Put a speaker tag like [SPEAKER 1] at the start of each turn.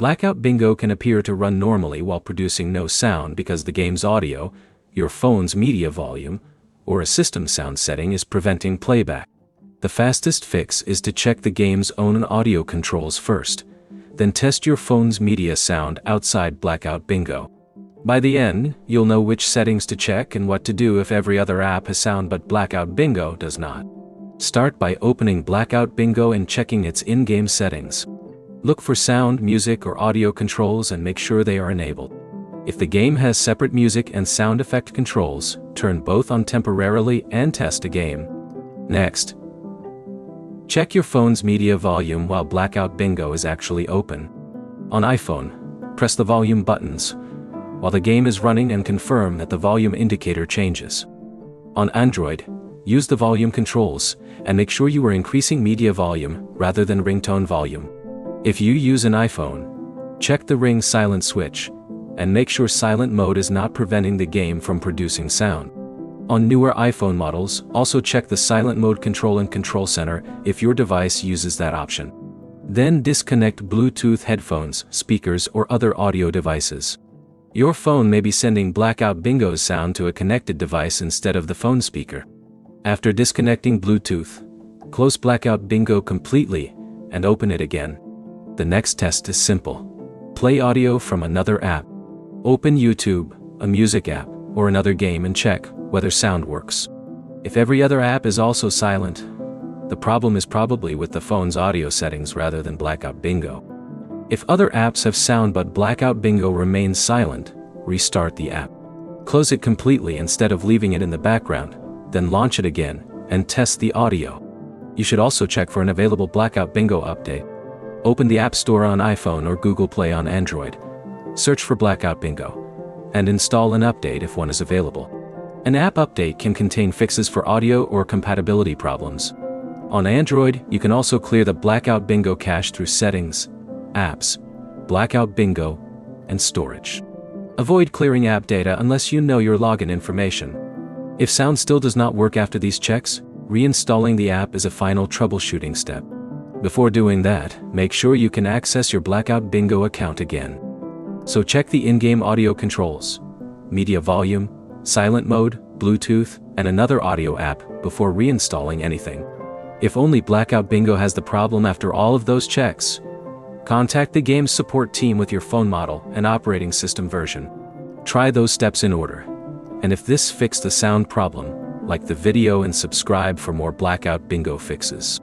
[SPEAKER 1] Blackout Bingo can appear to run normally while producing no sound because the game's audio, your phone's media volume, or a system sound setting is preventing playback. The fastest fix is to check the game's own audio controls first, then test your phone's media sound outside Blackout Bingo. By the end, you'll know which settings to check and what to do if every other app has sound but Blackout Bingo does not. Start by opening Blackout Bingo and checking its in-game settings. Look for sound, music, or audio controls and make sure they are enabled. If the game has separate music and sound effect controls, turn both on temporarily and test a game. Next, check your phone's media volume while Blackout Bingo is actually open. On iPhone, press the volume buttons while the game is running and confirm that the volume indicator changes. On Android, use the volume controls and make sure you are increasing media volume rather than ringtone volume. If you use an iPhone, check the ring silent switch and make sure silent mode is not preventing the game from producing sound. On newer iPhone models, also check the silent mode control in Control Center if your device uses that option. Then disconnect Bluetooth headphones, speakers, or other audio devices. Your phone may be sending Blackout Bingo's sound to a connected device instead of the phone speaker. After disconnecting Bluetooth, close Blackout Bingo completely and open it again. The next test is simple. Play audio from another app. Open YouTube, a music app, or another game and check whether sound works. If every other app is also silent, the problem is probably with the phone's audio settings rather than Blackout Bingo. If other apps have sound but Blackout Bingo remains silent, restart the app. Close it completely instead of leaving it in the background, then launch it again and test the audio. You should also check for an available Blackout Bingo update. Open the App Store on iPhone or Google Play on Android. Search for Blackout Bingo and install an update if one is available. An app update can contain fixes for audio or compatibility problems. On Android, you can also clear the Blackout Bingo cache through Settings, Apps, Blackout Bingo, and Storage. Avoid clearing app data unless you know your login information. If sound still does not work after these checks, reinstalling the app is a final troubleshooting step. Before doing that, make sure you can access your Blackout Bingo account again. So check the in-game audio controls, media volume, silent mode, Bluetooth, and another audio app before reinstalling anything. If only Blackout Bingo has the problem after all of those checks, contact the game's support team with your phone model and operating system version. Try those steps in order. And if this fixed the sound problem, like the video and subscribe for more Blackout Bingo fixes.